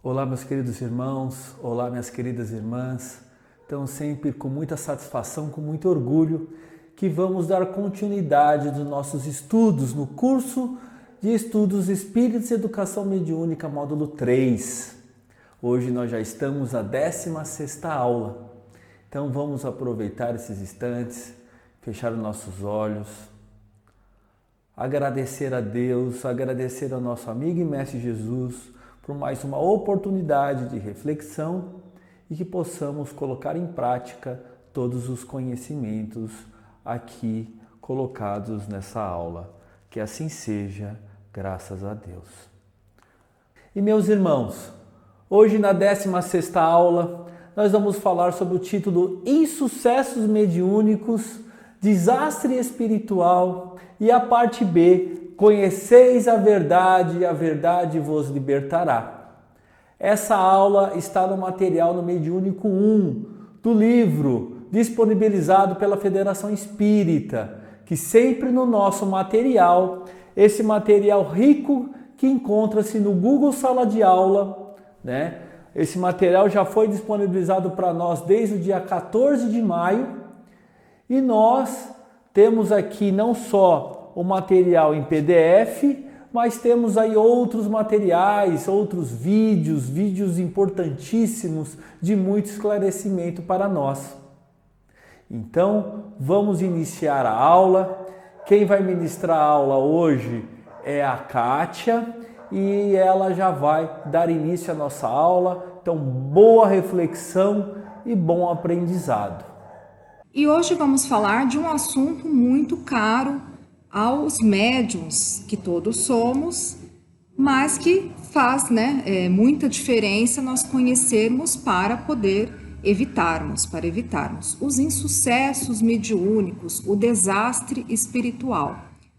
Olá, meus queridos irmãos, olá, minhas queridas irmãs. Então, sempre com muita satisfação, com muito orgulho, que vamos dar continuidade dos nossos estudos no curso de Estudos Espíritos e Educação Mediúnica, módulo 3. Hoje nós já estamos na 16ª aula. Então, vamos aproveitar esses instantes, fechar os nossos olhos, agradecer a Deus, agradecer ao nosso amigo e mestre Jesus por mais uma oportunidade de reflexão e que possamos colocar em prática todos os conhecimentos aqui colocados nessa aula. Que assim seja, graças a Deus. E meus irmãos, hoje na 16ª aula nós vamos falar sobre o título Insucessos Mediúnicos, Desastre Espiritual e a parte B, Conheceis a verdade e a verdade vos libertará. Essa aula está no material no Mediúnico 1 do livro disponibilizado pela Federação Espírita, que sempre no nosso material, esse material rico que encontra-se no Google Sala de Aula, né? Esse material já foi disponibilizado para nós desde o dia 14 de maio e nós temos aqui não só o material em PDF, mas temos aí outros materiais, outros vídeos importantíssimos de muito esclarecimento para nós. Então, vamos iniciar a aula. Quem vai ministrar a aula hoje é a Kátia e ela já vai dar início à nossa aula. Então, boa reflexão e bom aprendizado. E hoje vamos falar de um assunto muito caro aos médiuns, que todos somos, mas que faz muita diferença nós conhecermos para evitarmos os insucessos mediúnicos, o desastre espiritual.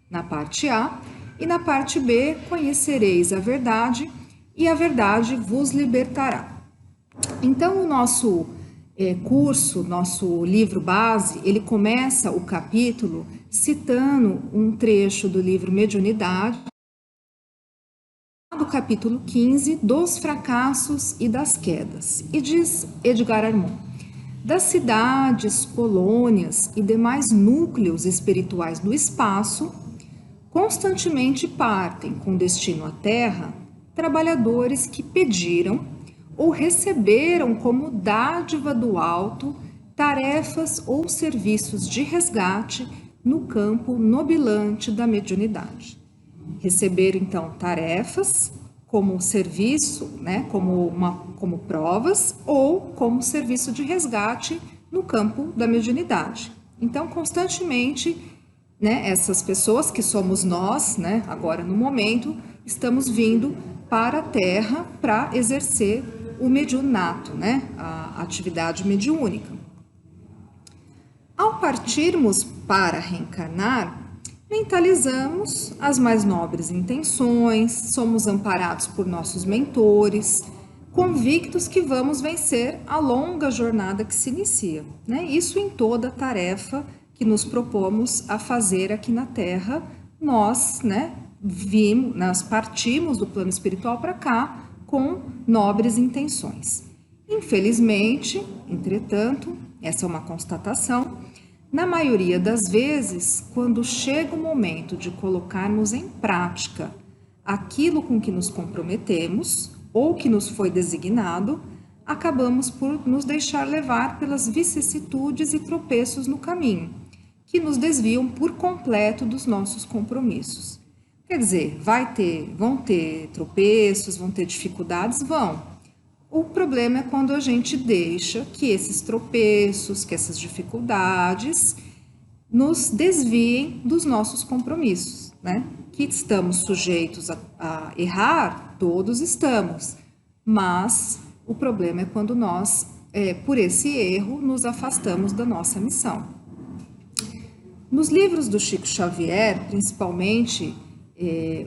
Na parte A e na parte B, conhecereis a verdade e a verdade vos libertará. Então, o nosso curso, nosso livro base, ele começa o capítulo citando um trecho do livro Mediunidade, do capítulo 15, dos fracassos e das quedas. E diz Edgar Armand: das cidades, colônias e demais núcleos espirituais do espaço, constantemente partem com destino à Terra trabalhadores que pediram ou receberam como dádiva do alto tarefas ou serviços de resgate no campo nobilante da mediunidade. Receberam, então, tarefas como serviço, como provas, ou como serviço de resgate no campo da mediunidade. Então, constantemente, essas pessoas que somos nós, agora no momento, estamos vindo para a Terra para exercer o mediunato, a atividade mediúnica. Ao partirmos para reencarnar, mentalizamos as mais nobres intenções, somos amparados por nossos mentores, convictos que vamos vencer a longa jornada que se inicia. Isso em toda tarefa que nos propomos a fazer aqui na Terra, nós partimos do plano espiritual para cá com nobres intenções. Infelizmente, entretanto, essa é uma constatação, na maioria das vezes, quando chega o momento de colocarmos em prática aquilo com que nos comprometemos ou que nos foi designado, acabamos por nos deixar levar pelas vicissitudes e tropeços no caminho, que nos desviam por completo dos nossos compromissos. Quer dizer, vão ter tropeços, vão ter dificuldades? Vão. O problema é quando a gente deixa que esses tropeços, que essas dificuldades nos desviem dos nossos compromissos, Que estamos sujeitos a errar, todos estamos, mas o problema é quando nós, por esse erro, nos afastamos da nossa missão. Nos livros do Chico Xavier, principalmente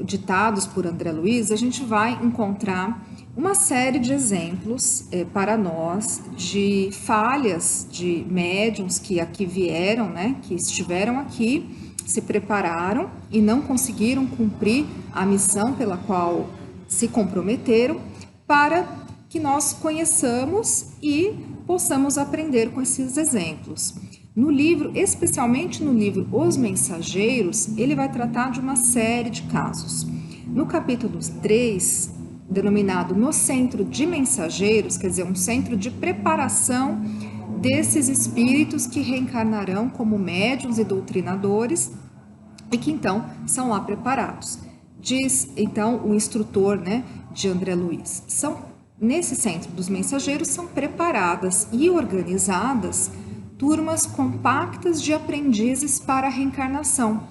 ditados por André Luiz, a gente vai encontrar uma série de exemplos para nós de falhas de médiuns que aqui vieram, que estiveram aqui, se prepararam e não conseguiram cumprir a missão pela qual se comprometeram para que nós conheçamos e possamos aprender com esses exemplos. No livro, especialmente no livro Os Mensageiros, ele vai tratar de uma série de casos. No capítulo 3, denominado No Centro de Mensageiros, quer dizer, um centro de preparação desses espíritos que reencarnarão como médiuns e doutrinadores e que então são lá preparados. Diz então o instrutor, né, de André Luiz, nesse centro dos mensageiros são preparadas e organizadas turmas compactas de aprendizes para a reencarnação.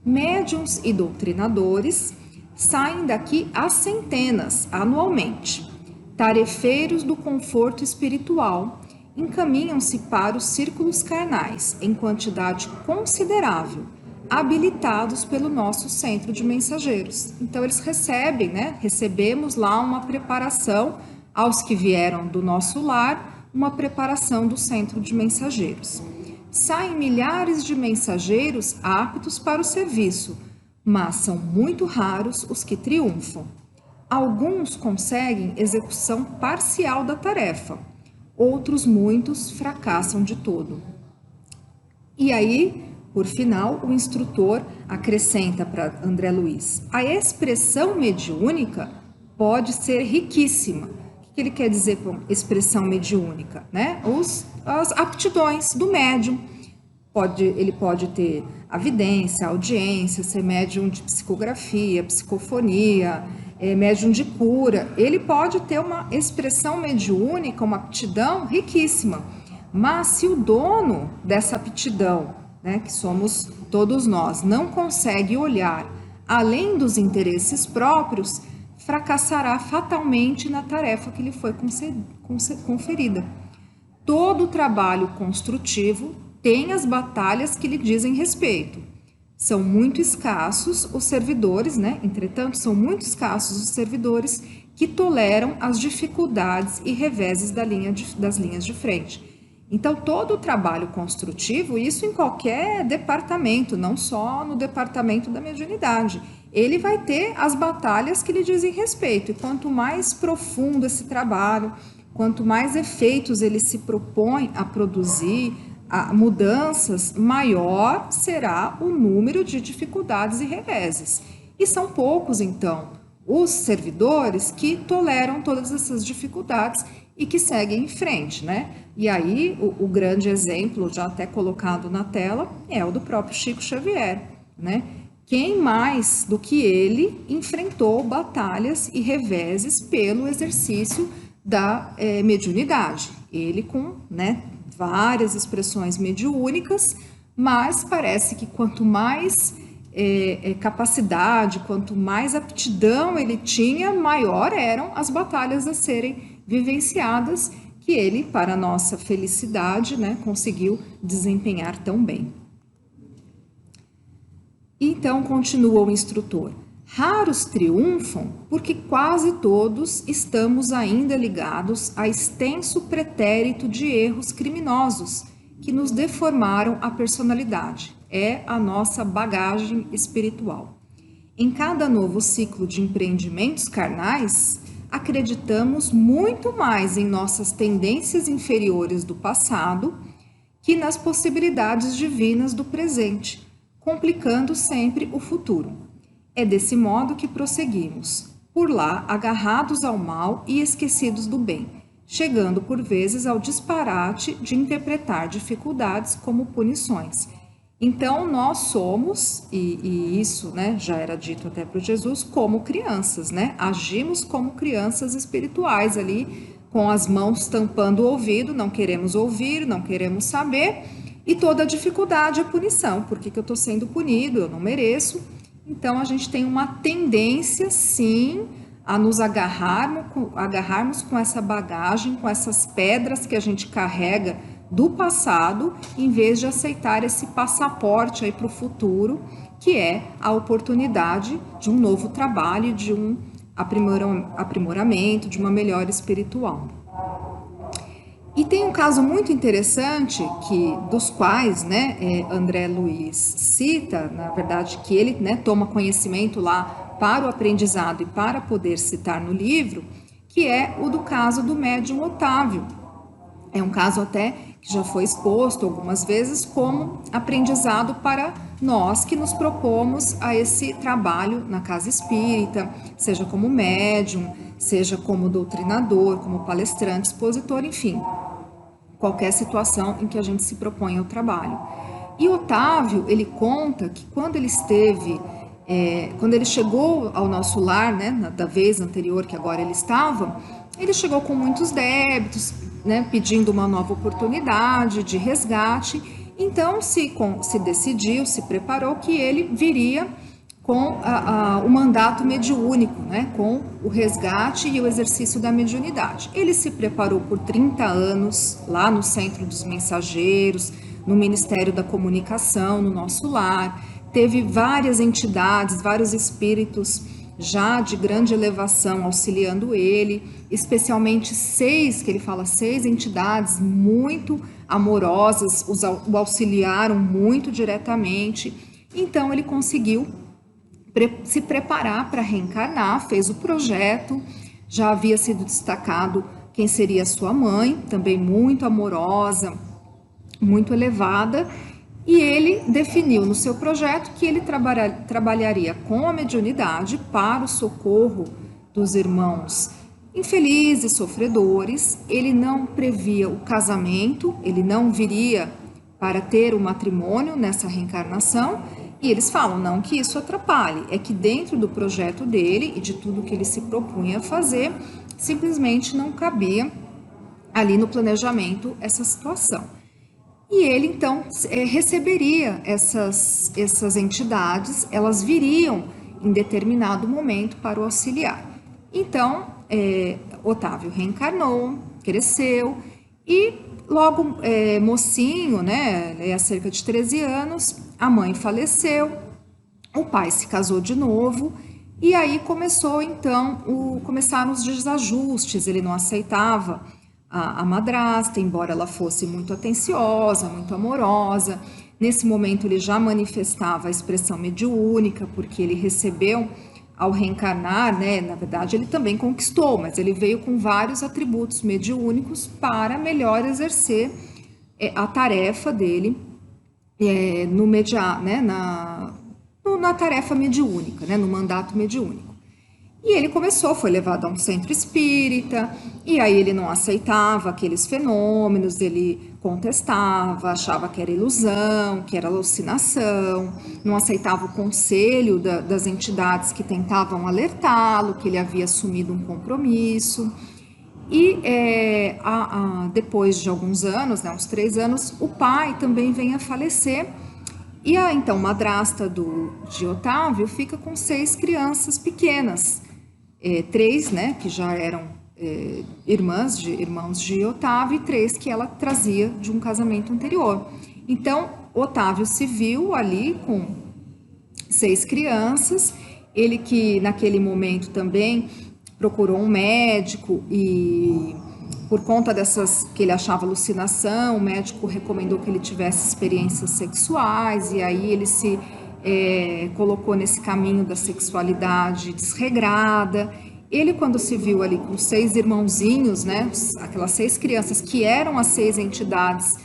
Médiuns e doutrinadores saem daqui a centenas anualmente. Tarefeiros do conforto espiritual encaminham-se para os círculos carnais em quantidade considerável, habilitados pelo nosso centro de mensageiros. Então eles recebem, né? Recebemos lá uma preparação aos que vieram do nosso lar, uma preparação do centro de mensageiros. Saem milhares de mensageiros aptos para o serviço, mas são muito raros os que triunfam. Alguns conseguem execução parcial da tarefa, outros muitos fracassam de todo. E aí, por final, o instrutor acrescenta para André Luiz: a expressão mediúnica pode ser riquíssima. O que ele quer dizer com expressão mediúnica? Né? As aptidões do médium. Ele pode ter a vidência, a audiência, ser médium de psicografia, psicofonia, médium de cura. Ele pode ter uma expressão mediúnica, uma aptidão riquíssima. Mas se o dono dessa aptidão, né, que somos todos nós, não consegue olhar além dos interesses próprios, fracassará fatalmente na tarefa que lhe foi conferida. Todo trabalho construtivo tem as batalhas que lhe dizem respeito. São muito escassos os servidores, né? Entretanto, são muito escassos os servidores que toleram as dificuldades e reveses das linhas de frente. Então, todo o trabalho construtivo, isso em qualquer departamento, não só no departamento da mediunidade, ele vai ter as batalhas que lhe dizem respeito. E quanto mais profundo esse trabalho, quanto mais efeitos ele se propõe a produzir, mudanças, maior será o número de dificuldades e reveses. E são poucos, então, os servidores que toleram todas essas dificuldades e que seguem em frente, né? E aí, o grande exemplo, já até colocado na tela, é o do próprio Chico Xavier, né? Quem mais do que ele enfrentou batalhas e reveses pelo exercício da mediunidade? Ele com, né, várias expressões mediúnicas, mas parece que quanto mais capacidade, quanto mais aptidão ele tinha, maior eram as batalhas a serem vivenciadas, que ele, para nossa felicidade, né, conseguiu desempenhar tão bem. Então, continua o instrutor: raros triunfam porque quase todos estamos ainda ligados a extenso pretérito de erros criminosos que nos deformaram a personalidade. É a nossa bagagem espiritual. Em cada novo ciclo de empreendimentos carnais, acreditamos muito mais em nossas tendências inferiores do passado que nas possibilidades divinas do presente, complicando sempre o futuro. É desse modo que prosseguimos, por lá agarrados ao mal e esquecidos do bem, chegando por vezes ao disparate de interpretar dificuldades como punições. Então nós somos, e isso, né, já era dito até para Jesus, como crianças, né? Agimos como crianças espirituais ali, com as mãos tampando o ouvido, não queremos ouvir, não queremos saber, e toda dificuldade é punição. Por que eu estou sendo punido? Eu não mereço. Então a gente tem uma tendência, sim, a nos agarrarmos com essa bagagem, com essas pedras que a gente carrega do passado, em vez de aceitar esse passaporte aí para o futuro, que é a oportunidade de um novo trabalho, de um aprimoramento, de uma melhora espiritual. E tem um caso muito interessante dos quais, né, André Luiz cita, na verdade, que ele, né, toma conhecimento lá para o aprendizado e para poder citar no livro, que que é o do caso do médium Otávio. É um caso até que já foi exposto algumas vezes como aprendizado para nós que nos propomos a esse trabalho na casa espírita, seja como médium, seja como doutrinador, como palestrante, expositor, enfim, qualquer situação em que a gente se propõe ao trabalho. E Otávio, ele conta que quando ele quando ele chegou ao nosso lar, né, da vez anterior que agora ele chegou com muitos débitos, né, pedindo uma nova oportunidade de resgate. Então se decidiu, se preparou que ele viria com o mandato mediúnico, né, com o resgate e o exercício da mediunidade. Ele se preparou por 30 anos lá no Centro dos Mensageiros, no Ministério da Comunicação, no nosso lar. Teve várias entidades, vários espíritos já de grande elevação auxiliando ele, especialmente 6 entidades muito amorosas, o auxiliaram muito diretamente. Então ele conseguiu se preparar para reencarnar, fez o projeto, já havia sido destacado quem seria sua mãe, também muito amorosa, muito elevada, e ele definiu no seu projeto que ele trabalharia com a mediunidade para o socorro dos irmãos infelizes, sofredores. Ele não previa o casamento, ele não viria para ter o matrimônio nessa reencarnação, e eles falam, não que isso atrapalhe, é que dentro do projeto dele e de tudo que ele se propunha a fazer, simplesmente não cabia ali no planejamento essa situação. E ele, então, receberia essas entidades, elas viriam em determinado momento para o auxiliar. Então, Otávio reencarnou, cresceu e logo mocinho, né, há cerca de 13 anos, a mãe faleceu, o pai se casou de novo e aí começaram os desajustes, ele não aceitava a madrasta, embora ela fosse muito atenciosa, muito amorosa. Nesse momento ele já manifestava a expressão mediúnica, porque ele recebeu ao reencarnar, né, na verdade ele também conquistou, mas ele veio com vários atributos mediúnicos para melhor exercer a tarefa dele na tarefa mediúnica, né, no mandato mediúnico. E ele foi levado a um centro espírita, e aí ele não aceitava aqueles fenômenos, ele contestava, achava que era ilusão, que era alucinação, não aceitava o conselho das entidades que tentavam alertá-lo, que ele havia assumido um compromisso. E depois de alguns anos, né, uns 3 anos, o pai também vem a falecer, e a então madrasta de Otávio fica com 6 crianças pequenas, 3, né, que já eram irmãos de Otávio, e 3 que ela trazia de um casamento anterior. Então, Otávio se viu ali com 6 crianças, ele que naquele momento também procurou um médico e por conta dessas que ele achava alucinação, o médico recomendou que ele tivesse experiências sexuais, e aí ele se colocou nesse caminho da sexualidade desregrada. Ele, quando se viu ali com 6 irmãozinhos, né, aquelas 6 crianças que eram as 6 entidades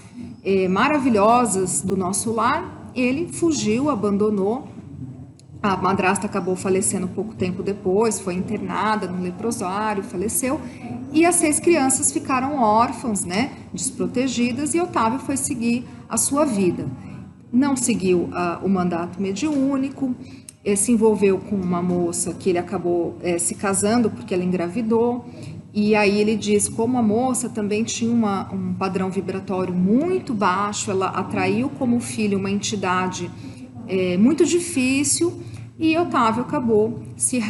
maravilhosas do nosso lar, ele fugiu, abandonou. A madrasta acabou falecendo pouco tempo depois, foi internada no leprosário, faleceu, e as 6 crianças ficaram órfãs, né, desprotegidas, e Otávio foi seguir a sua vida. Não seguiu o mandato mediúnico, se envolveu com uma moça que ele acabou se casando porque ela engravidou, e aí ele diz, como a moça também tinha um padrão vibratório muito baixo, ela atraiu como filho uma entidade muito difícil, e Otávio acabou se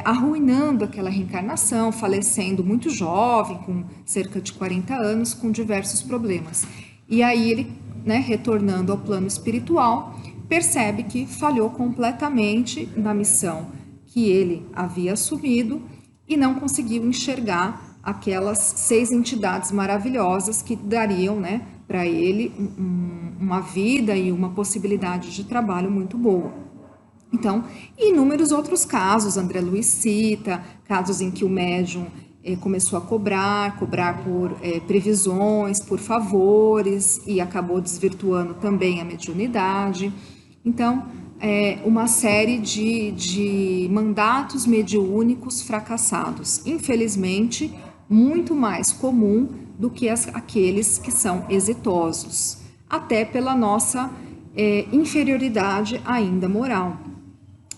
arruinando aquela reencarnação, falecendo muito jovem, com cerca de 40 anos, com diversos problemas. E aí ele, né, retornando ao plano espiritual, percebe que falhou completamente na missão que ele havia assumido e não conseguiu enxergar aquelas 6 entidades maravilhosas que dariam, né, para ele uma vida e uma possibilidade de trabalho muito boa. Então, inúmeros outros casos, André Luiz cita, casos em que o médium começou a cobrar por previsões, por favores, e acabou desvirtuando também a mediunidade. Então, uma série de mandatos mediúnicos fracassados, infelizmente, muito mais comum do que aqueles que são exitosos, até pela nossa inferioridade ainda moral.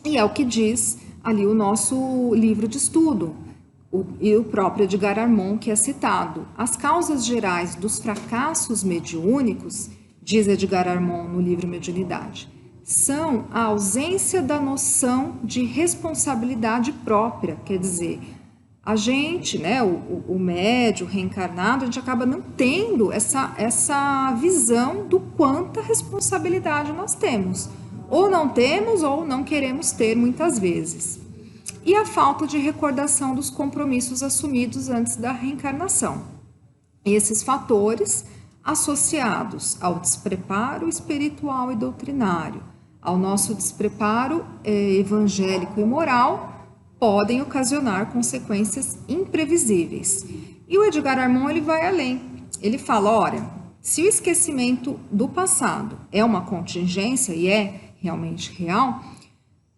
E é o que diz ali o nosso livro de estudo, e o próprio Edgar Armond, que é citado. As causas gerais dos fracassos mediúnicos, diz Edgar Armond no livro Mediunidade, são a ausência da noção de responsabilidade própria, quer dizer, a gente, né, o médium reencarnado, a gente acaba não tendo essa visão do quanta responsabilidade nós temos. Ou não temos ou não queremos ter muitas vezes. E a falta de recordação dos compromissos assumidos antes da reencarnação. Esses fatores, associados ao despreparo espiritual e doutrinário, ao nosso despreparo evangélico e moral, podem ocasionar consequências imprevisíveis. E o Edgar Armond ele vai além. Ele fala, olha, se o esquecimento do passado é uma contingência e é realmente real,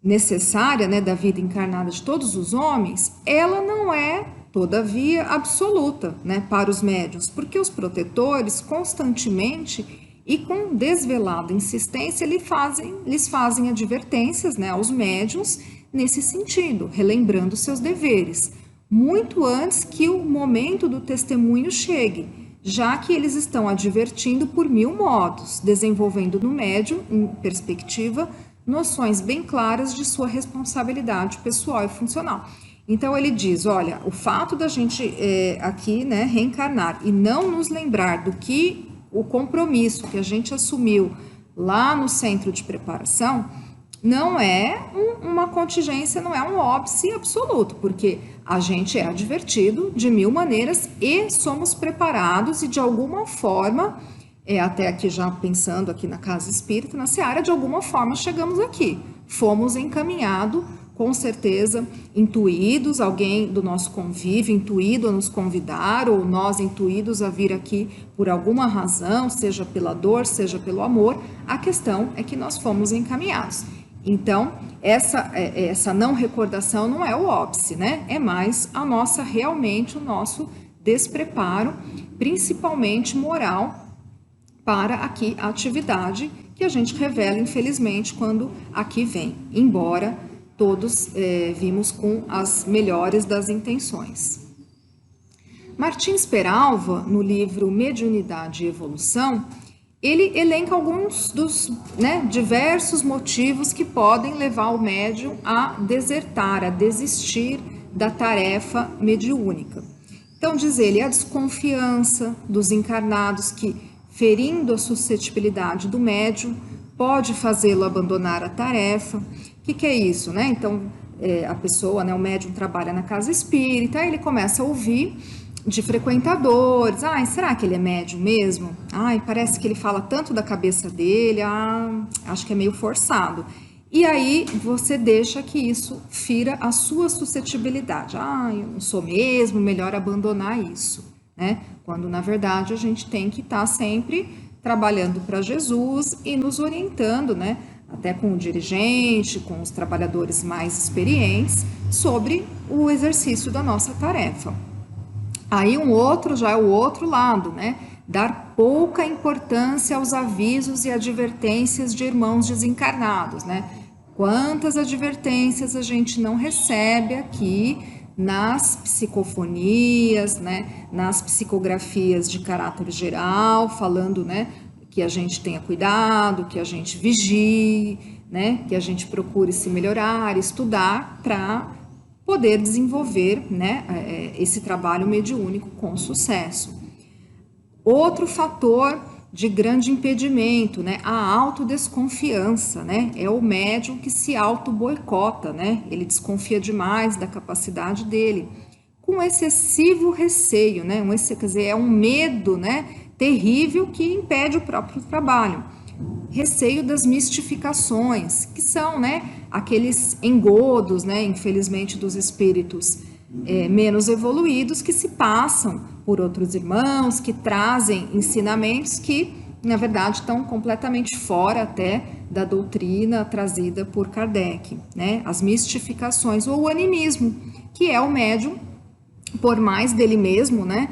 necessária, né, da vida encarnada de todos os homens, ela não é, todavia, absoluta, né, para os médiuns, porque os protetores constantemente e com desvelada insistência lhes fazem advertências, né, aos médiuns nesse sentido, relembrando seus deveres, muito antes que o momento do testemunho chegue, já que eles estão advertindo por mil modos, desenvolvendo no médium, em perspectiva, noções bem claras de sua responsabilidade pessoal e funcional. Então ele diz, olha, o fato da gente aqui, né, reencarnar e não nos lembrar do que o compromisso que a gente assumiu lá no centro de preparação não é uma contingência, não é um óbice absoluto, porque a gente é advertido de mil maneiras e somos preparados e de alguma forma, até aqui já pensando aqui na casa espírita, na seara, de alguma forma chegamos aqui, fomos encaminhados, com certeza, intuídos, alguém do nosso convívio intuído a nos convidar, ou nós intuídos a vir aqui por alguma razão, seja pela dor, seja pelo amor, a questão é que nós fomos encaminhados. Então, essa não recordação não é o óbice, né? É mais realmente o nosso despreparo, principalmente moral, para aqui a atividade que a gente revela, infelizmente, quando aqui vem, embora todos vimos com as melhores das intenções. Martins Peralva, no livro Mediunidade e Evolução, ele elenca alguns dos diversos motivos que podem levar o médium a desertar, a desistir da tarefa mediúnica. Então, diz ele, a desconfiança dos encarnados que, ferindo a suscetibilidade do médium, pode fazê-lo abandonar a tarefa. O que é isso, né? Então, a pessoa, né, o médium trabalha na casa espírita, aí ele começa a ouvir de frequentadores, será que ele é médium mesmo? Parece que ele fala tanto da cabeça dele, acho que é meio forçado. E aí você deixa que isso fira a sua suscetibilidade. Eu não sou mesmo, melhor abandonar isso, né? Quando na verdade a gente tem que estar sempre trabalhando para Jesus e nos orientando, né? Até com o dirigente, com os trabalhadores mais experientes, sobre o exercício da nossa tarefa. Aí já é o outro lado, né? Dar pouca importância aos avisos e advertências de irmãos desencarnados, né? Quantas advertências a gente não recebe aqui nas psicofonias, né? Nas psicografias de caráter geral, falando, né? Que a gente tenha cuidado, que a gente vigie, né? Que a gente procure se melhorar, estudar para poder desenvolver, né, esse trabalho mediúnico com sucesso. Outro fator de grande impedimento, né, a autodesconfiança, né, é o médium que se auto-boicota, né, ele desconfia demais da capacidade dele, com excessivo receio, né, quer dizer, é um medo, né, terrível que impede o próprio trabalho. Receio das mistificações, que são, né, aqueles engodos, né, infelizmente, dos espíritos menos evoluídos que se passam por outros irmãos, que trazem ensinamentos que, na verdade, estão completamente fora até da doutrina trazida por Kardec, né? As mistificações ou o animismo, que é o médium, por mais dele mesmo, né,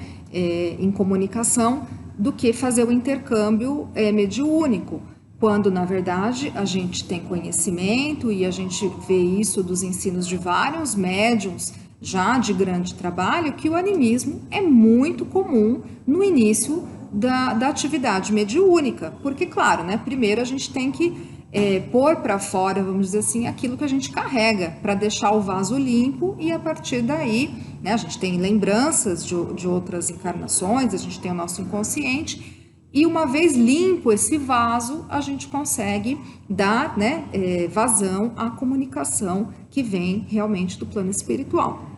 em comunicação, do que fazer o intercâmbio mediúnico, quando, na verdade, a gente tem conhecimento e a gente vê isso dos ensinos de vários médiums já de grande trabalho, que o animismo é muito comum no início da atividade mediúnica, porque, claro, né, primeiro a gente tem que pôr para fora, vamos dizer assim, aquilo que a gente carrega, para deixar o vaso limpo e a partir daí, né, a gente tem lembranças de outras encarnações, a gente tem o nosso inconsciente, e uma vez limpo esse vaso, a gente consegue dar, né, vazão à comunicação que vem realmente do plano espiritual.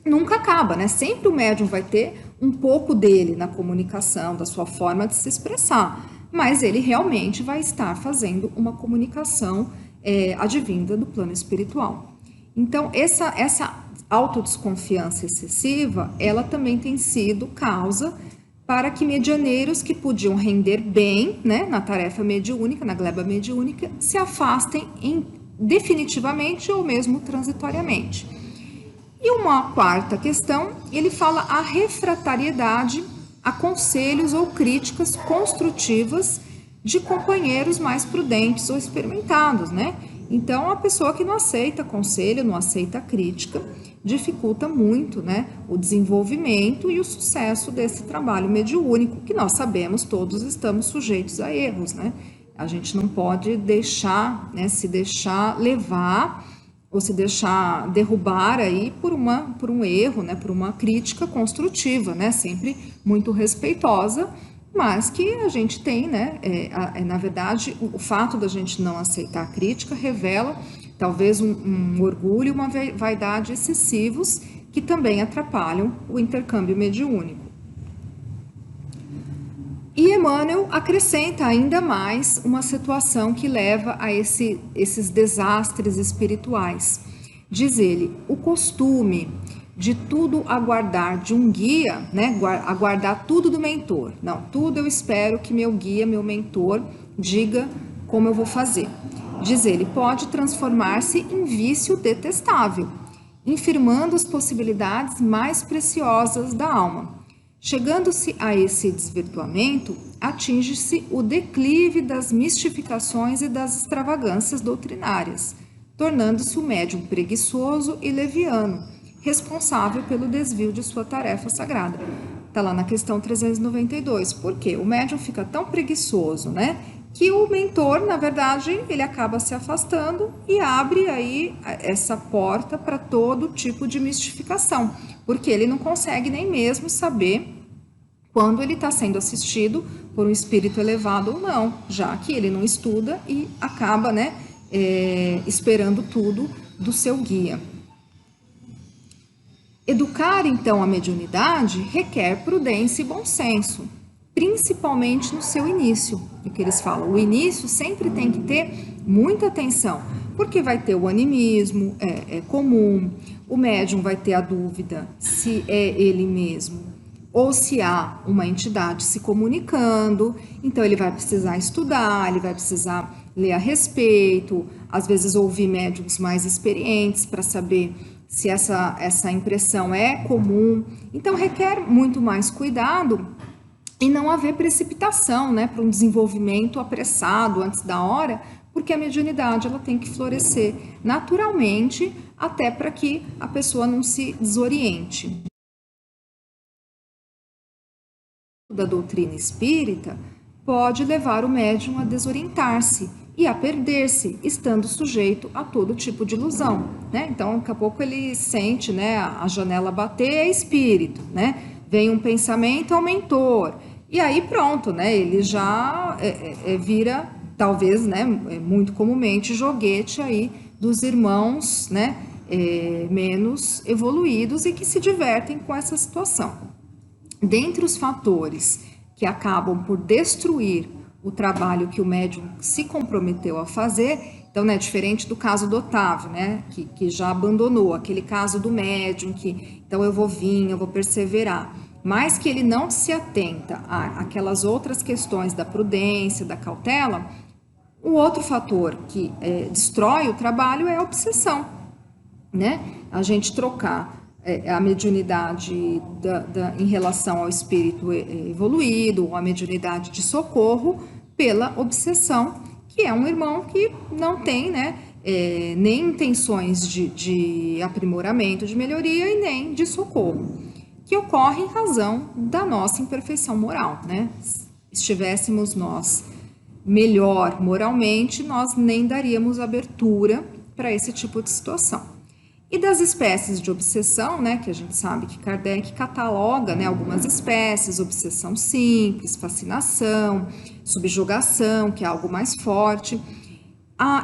Nunca acaba, né? Sempre o médium vai ter um pouco dele na comunicação, da sua forma de se expressar, mas ele realmente vai estar fazendo uma comunicação advinda do plano espiritual. Então, essa autodesconfiança excessiva, ela também tem sido causa para que medianeiros que podiam render bem, né, na tarefa mediúnica, na gleba mediúnica, se afastem definitivamente ou mesmo transitoriamente. E uma quarta questão, ele fala a refratariedade a conselhos ou críticas construtivas de companheiros mais prudentes ou experimentados, né? Então, a pessoa que não aceita conselho, não aceita crítica, dificulta muito, né, o desenvolvimento e o sucesso desse trabalho mediúnico, que nós sabemos todos estamos sujeitos a erros, né? A gente não pode deixar, né, se deixar levar ou se deixar derrubar aí por um erro, né, por uma crítica construtiva, né, sempre muito respeitosa, mas que a gente tem, né, na verdade, o fato da gente não aceitar a crítica revela talvez um orgulho e uma vaidade excessivos que também atrapalham o intercâmbio mediúnico. E Emmanuel acrescenta ainda mais uma situação que leva a esses desastres espirituais. Diz ele, o costume de tudo aguardar de um guia, né, aguardar tudo do mentor. Não, tudo eu espero que meu guia, meu mentor, diga como eu vou fazer. Diz ele, pode transformar-se em vício detestável, infirmando as possibilidades mais preciosas da alma. Chegando-se a esse desvirtuamento, atinge-se o declive das mistificações e das extravagâncias doutrinárias, tornando-se o médium preguiçoso e leviano, responsável pelo desvio de sua tarefa sagrada. Está lá na questão 392. Por quê? O médium fica tão preguiçoso, né, que o mentor, na verdade, ele acaba se afastando e abre aí essa porta para todo tipo de mistificação, porque ele não consegue nem mesmo saber quando ele está sendo assistido por um espírito elevado ou não, já que ele não estuda e acaba, né, esperando tudo do seu guia. Educar, então, a mediunidade requer prudência e bom senso, principalmente no seu início. O que eles falam, o início sempre tem que ter muita atenção, porque vai ter o animismo, é comum, o médium vai ter a dúvida se é ele mesmo ou se há uma entidade se comunicando, então ele vai precisar estudar, ele vai precisar ler a respeito, às vezes ouvir médiums mais experientes para saber se essa impressão é comum. Então requer muito mais cuidado e não haver precipitação, né, para um desenvolvimento apressado antes da hora, porque a mediunidade ela tem que florescer naturalmente até para que a pessoa não se desoriente. Da doutrina espírita pode levar o médium a desorientar-se e a perder-se, estando sujeito a todo tipo de ilusão, né? Então, daqui a pouco ele sente, né, a janela bater, é espírito, né? Vem um pensamento ao mentor, e aí pronto, né? Ele já vira, talvez, né, muito comumente, joguete aí dos irmãos, né, menos evoluídos e que se divertem com essa situação. Dentre os fatores que acabam por destruir o trabalho que o médium se comprometeu a fazer, Então, né, diferente do caso do Otávio, né, que já abandonou, aquele caso do médium, que então eu vou perseverar, mas que ele não se atenta àquelas outras questões da prudência, da cautela. O outro fator que destrói o trabalho é a obsessão, né? A gente trocar a mediunidade em relação ao espírito evoluído, ou a mediunidade de socorro, pela obsessão, que é um irmão que não tem, né, nem intenções de aprimoramento, de melhoria e nem de socorro, que ocorre em razão da nossa imperfeição moral, né? Se estivéssemos nós melhor moralmente, nós nem daríamos abertura para esse tipo de situação. E das espécies de obsessão, né, que a gente sabe que Kardec cataloga, né, algumas espécies: obsessão simples, fascinação, subjugação, que é algo mais forte.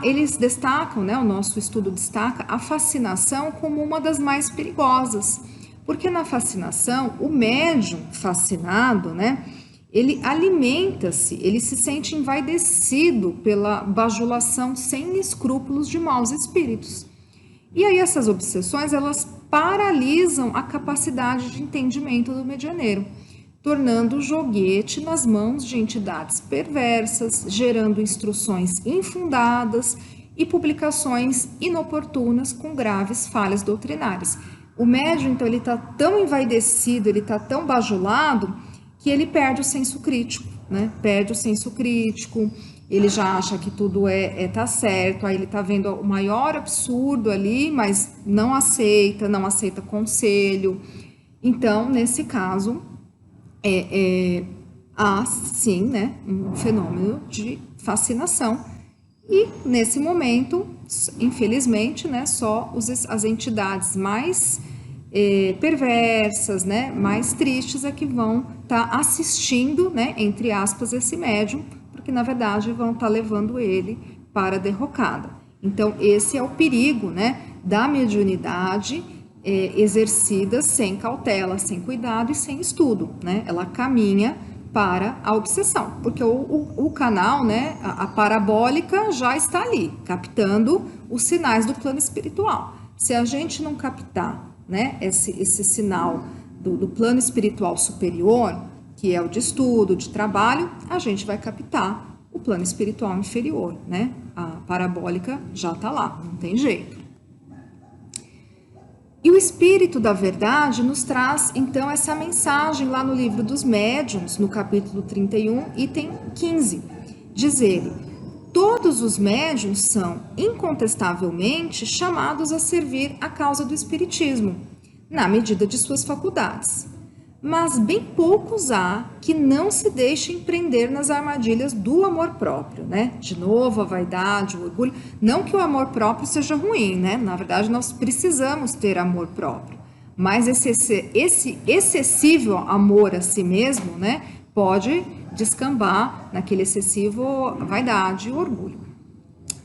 Eles destacam, né, o nosso estudo destaca a fascinação como uma das mais perigosas, porque na fascinação, o médium fascinado, né, ele alimenta-se, ele se sente envaidecido pela bajulação sem escrúpulos de maus espíritos. E aí essas obsessões, elas paralisam a capacidade de entendimento do medianeiro, tornando o joguete nas mãos de entidades perversas, gerando instruções infundadas e publicações inoportunas com graves falhas doutrinárias. O médium, então, ele está tão envaidecido, ele está tão bajulado, que ele perde o senso crítico, né? Perde o senso crítico, ele já acha que tudo tá certo, aí ele está vendo o maior absurdo ali, mas não aceita conselho. Então, nesse caso, há sim, né, um fenômeno de fascinação. E nesse momento, infelizmente, né, só as entidades mais perversas, né, mais tristes é que vão estar assistindo, né, entre aspas, esse médium, porque na verdade vão estar levando ele para a derrocada. Então esse é o perigo, né, da mediunidade exercida sem cautela, sem cuidado e sem estudo, né? Ela caminha para a obsessão, porque o canal, né, a parabólica já está ali, captando os sinais do plano espiritual. Se a gente não captar, né, esse sinal do plano espiritual superior, que é o de estudo, de trabalho, a gente vai captar o plano espiritual inferior, né? A parabólica já está lá, não tem jeito. E o Espírito da Verdade nos traz, então, essa mensagem lá no Livro dos Médiuns, no capítulo 31, item 15. Diz ele: todos os médiuns são, incontestavelmente, chamados a servir a causa do Espiritismo, na medida de suas faculdades. Mas bem poucos há que não se deixem prender nas armadilhas do amor próprio, né? De novo, a vaidade, o orgulho. Não que o amor próprio seja ruim, né? Na verdade, nós precisamos ter amor próprio. Mas esse excessivo amor a si mesmo, né, pode descambar naquele excessivo vaidade e orgulho.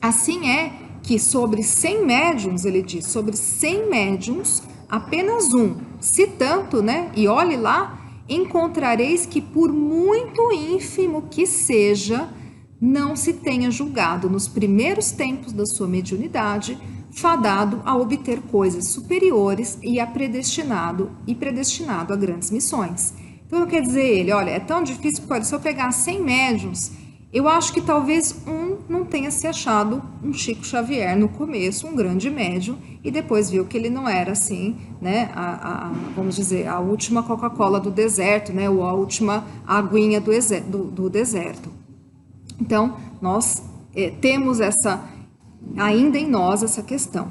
Assim é que sobre 100 médiuns, ele diz, sobre 100 médiuns, apenas um, se tanto, né, e olhe lá, encontrareis que por muito ínfimo que seja, não se tenha julgado nos primeiros tempos da sua mediunidade, fadado a obter coisas superiores e predestinado a grandes missões. Então, quer dizer ele, olha, é tão difícil, porque olha, se eu pegar 100 médiuns, eu acho que talvez um não tenha se achado um Chico Xavier no começo, um grande médium, e depois viu que ele não era assim, né, vamos dizer, a última Coca-Cola do deserto, né, ou a última aguinha do deserto. Então, nós temos ainda em nós essa questão.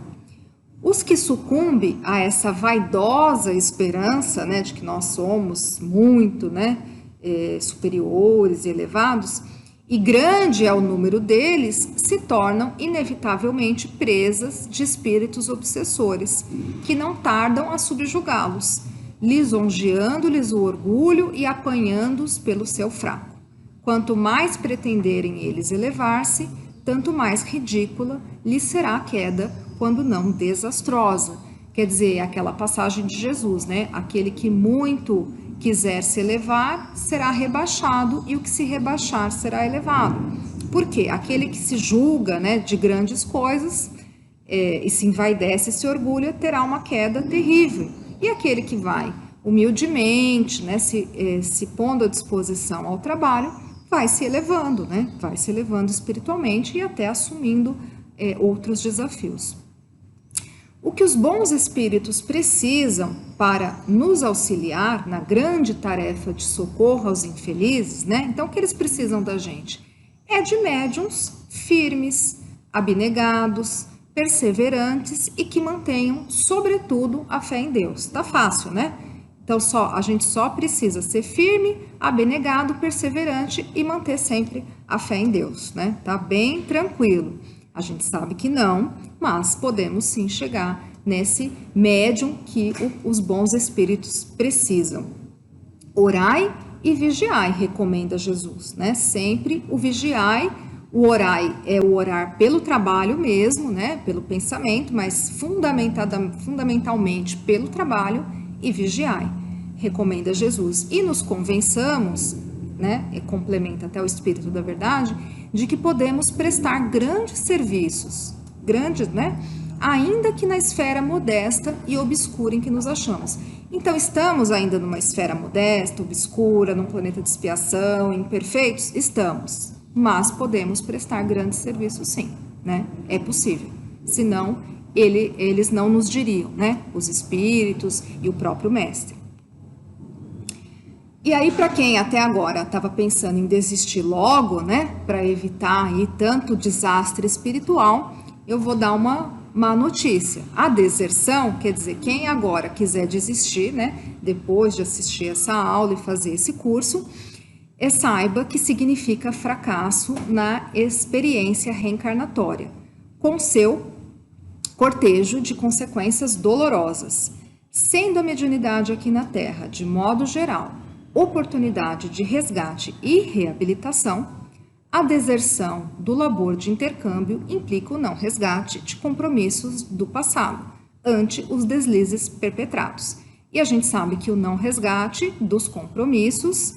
Os que sucumbem a essa vaidosa esperança, né, de que nós somos muito, né, superiores e elevados, e grande é o número deles, se tornam inevitavelmente presas de espíritos obsessores, que não tardam a subjugá-los, lisonjeando-lhes o orgulho e apanhando-os pelo seu fraco. Quanto mais pretenderem eles elevar-se, tanto mais ridícula lhes será a queda, quando não desastrosa. Quer dizer, aquela passagem de Jesus, né? Aquele que muito quiser se elevar, será rebaixado, e o que se rebaixar será elevado. Por quê? Aquele que se julga, né, de grandes coisas e se envaidece e se orgulha, terá uma queda terrível. E aquele que vai humildemente, né, se pondo à disposição ao trabalho, vai se elevando, né, vai se elevando espiritualmente e até assumindo outros desafios. O que os bons espíritos precisam para nos auxiliar na grande tarefa de socorro aos infelizes, né? Então, o que eles precisam da gente? É de médiuns firmes, abnegados, perseverantes e que mantenham, sobretudo, a fé em Deus. Tá fácil, né? Então, a gente só precisa ser firme, abnegado, perseverante e manter sempre a fé em Deus, né? Tá bem tranquilo. A gente sabe que não, mas podemos sim chegar nesse médium que os bons espíritos precisam. Orai e vigiai, recomenda Jesus, né? Sempre o vigiai, o orai é o orar pelo trabalho mesmo, né? Pelo pensamento, mas fundamentalmente pelo trabalho, e vigiai, recomenda Jesus. E nos convençamos, né? E complementa até o Espírito da Verdade, de que podemos prestar grandes serviços, grandes, né? Ainda que na esfera modesta e obscura em que nos achamos. Então, estamos ainda numa esfera modesta, obscura, num planeta de expiação, imperfeitos? Estamos, mas podemos prestar grandes serviços sim, né? É possível, senão eles não nos diriam, né? Os espíritos e o próprio mestre. E aí, para quem até agora estava pensando em desistir logo, né, para evitar aí tanto desastre espiritual, eu vou dar uma má notícia. A deserção, quer dizer, quem agora quiser desistir, né, depois de assistir essa aula e fazer esse curso, saiba que significa fracasso na experiência reencarnatória, com seu cortejo de consequências dolorosas. Sendo a mediunidade aqui na Terra, de modo geral, oportunidade de resgate e reabilitação, a deserção do labor de intercâmbio implica o não resgate de compromissos do passado, ante os deslizes perpetrados. E a gente sabe que o não resgate dos compromissos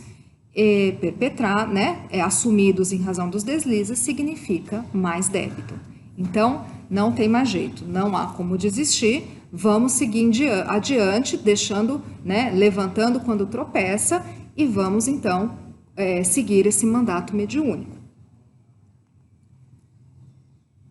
assumidos em razão dos deslizes significa mais débito. Então, não tem mais jeito, não há como desistir. Vamos seguir adiante, deixando, né, levantando quando tropeça, e vamos então seguir esse mandato mediúnico.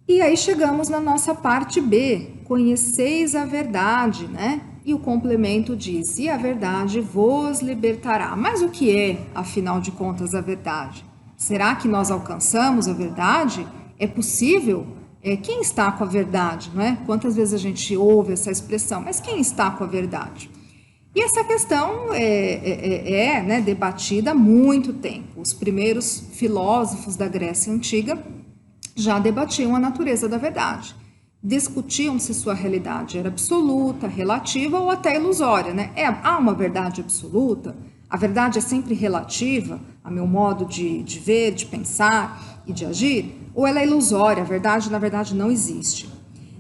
E aí chegamos na nossa parte B, conheceis a verdade, né? E o complemento diz, e a verdade vos libertará. Mas o que é, afinal de contas, a verdade? Será que nós alcançamos a verdade? É possível? Quem está com a verdade, não é? Quantas vezes a gente ouve essa expressão, mas quem está com a verdade? E essa questão né, debatida há muito tempo. Os primeiros filósofos da Grécia Antiga já debatiam a natureza da verdade. Discutiam se sua realidade era absoluta, relativa ou até ilusória, né? Há uma verdade absoluta? A verdade é sempre relativa, a meu modo de ver, de pensar e de agir? Ou ela é ilusória, a verdade, na verdade, não existe?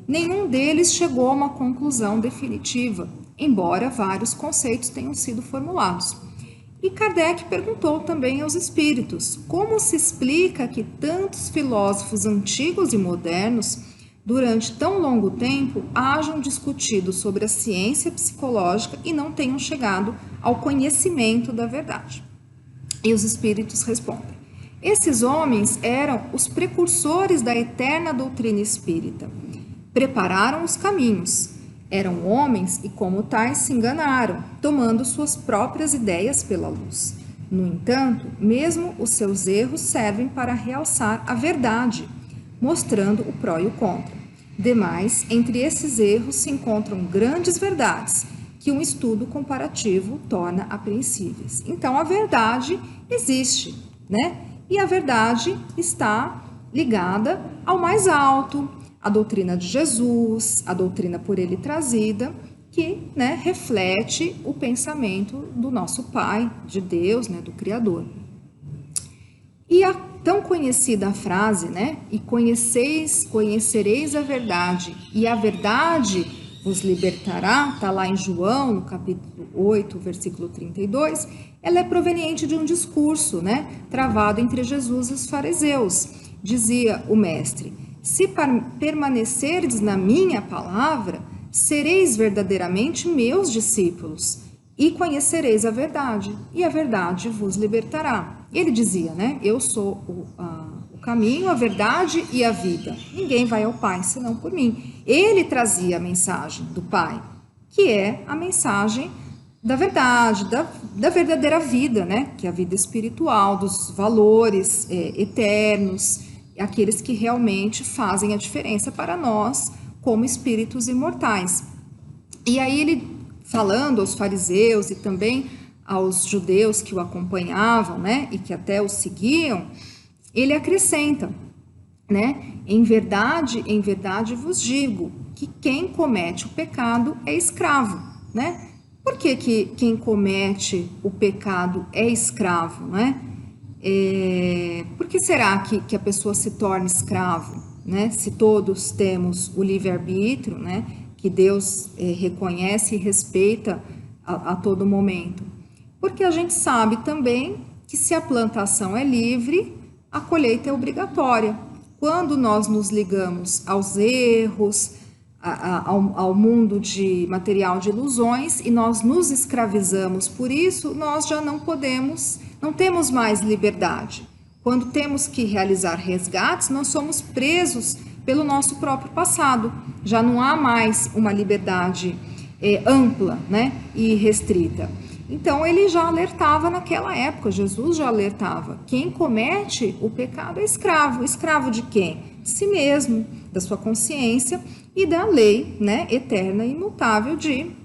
Nenhum deles chegou a uma conclusão definitiva, embora vários conceitos tenham sido formulados. E Kardec perguntou também aos espíritos, como se explica que tantos filósofos antigos e modernos, durante tão longo tempo, hajam discutido sobre a ciência psicológica e não tenham chegado ao conhecimento da verdade? E os espíritos respondem, esses homens eram os precursores da eterna doutrina espírita, prepararam os caminhos, eram homens e como tais se enganaram, tomando suas próprias ideias pela luz. No entanto, mesmo os seus erros servem para realçar a verdade, mostrando o pró e o contra. Demais, entre esses erros se encontram grandes verdades, que um estudo comparativo torna apreensíveis. Então, a verdade existe, né? E a verdade está ligada ao mais alto, a doutrina de Jesus, a doutrina por ele trazida, que, né, reflete o pensamento do nosso Pai, de Deus, né, do Criador. E a tão conhecida frase, né, e conhecereis a verdade, e a verdade vos libertará, está lá em João, no capítulo 8, versículo 32, ela é proveniente de um discurso, né, travado entre Jesus e os fariseus. dizia o mestre: se permanecerdes na minha palavra, sereis verdadeiramente meus discípulos e conhecereis a verdade, e a verdade vos libertará. Ele dizia, né? Eu sou o caminho, a verdade e a vida. Ninguém vai ao Pai senão por mim. Ele trazia a mensagem do Pai, que é a mensagem da verdade, da verdadeira vida, né? Que é a vida espiritual, dos valores eternos, aqueles que realmente fazem a diferença para nós como espíritos imortais. E aí ele, falando aos fariseus e também aos judeus que o acompanhavam, né? E que até o seguiam, ele acrescenta, né? Em verdade vos digo que quem comete o pecado é escravo, né? Por que quem comete o pecado é escravo, né? Por que será que a pessoa se torna escravo, né? Se todos temos o livre-arbítrio, né? Que Deus reconhece e respeita a todo momento. Porque a gente sabe também que se a plantação é livre, a colheita é obrigatória. Quando nós nos ligamos aos erros, ao mundo de material de ilusões e nós nos escravizamos por isso, nós já não temos mais liberdade. Quando temos que realizar resgates, nós somos presos pelo nosso próprio passado. Já não há mais uma liberdade ampla, né, e restrita. Então ele já alertava naquela época, Jesus já alertava, quem comete o pecado é escravo. Escravo de quem? De si mesmo, da sua consciência e da lei, né, eterna e imutável de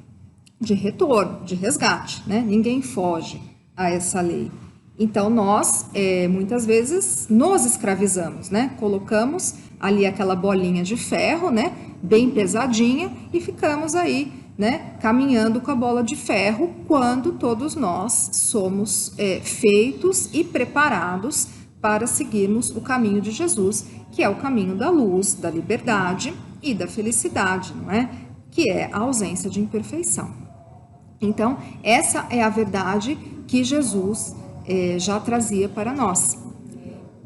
retorno, de resgate, né? Ninguém foge a essa lei. Então nós muitas vezes nos escravizamos, né? Colocamos ali aquela bolinha de ferro, né, bem pesadinha, e ficamos aí, né, caminhando com a bola de ferro, quando todos nós somos feitos e preparados para seguirmos o caminho de Jesus, que é o caminho da luz, da liberdade e da felicidade, não é? Que é a ausência de imperfeição. Então, essa é a verdade que Jesus já trazia para nós.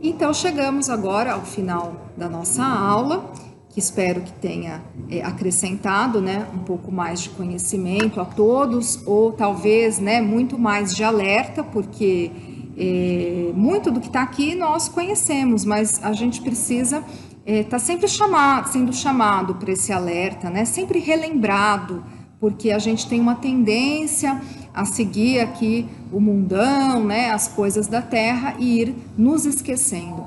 Então, chegamos agora ao final da nossa aula, que espero que tenha acrescentado, né, um pouco mais de conhecimento a todos, ou talvez, né, muito mais de alerta, porque muito do que está aqui nós conhecemos, mas a gente precisa estar sempre sendo chamado para esse alerta, né, sempre relembrado, porque a gente tem uma tendência a seguir aqui o mundão, né, as coisas da terra, e ir nos esquecendo.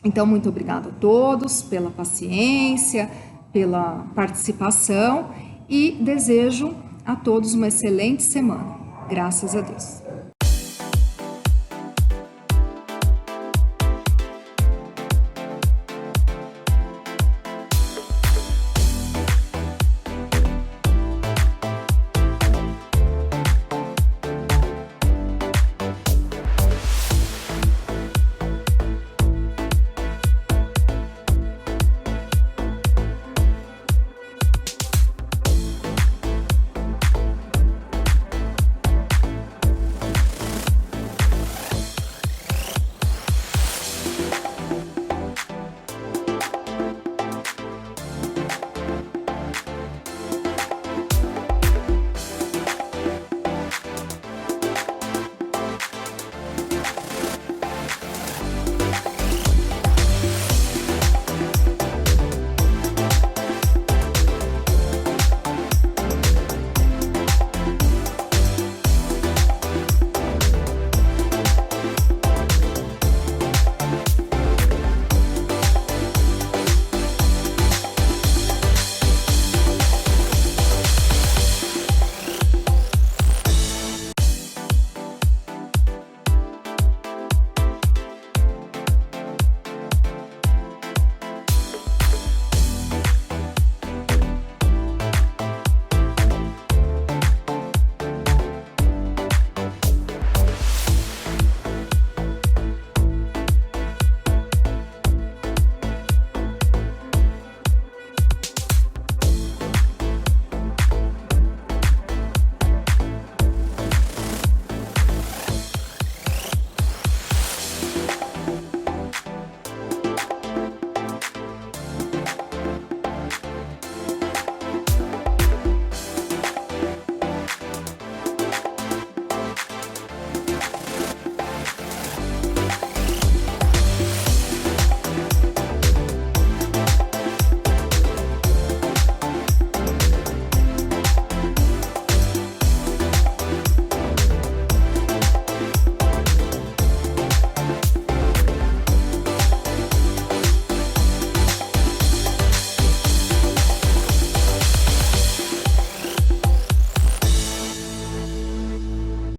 Então, muito obrigada a todos pela paciência, pela participação, e desejo a todos uma excelente semana. Graças a Deus.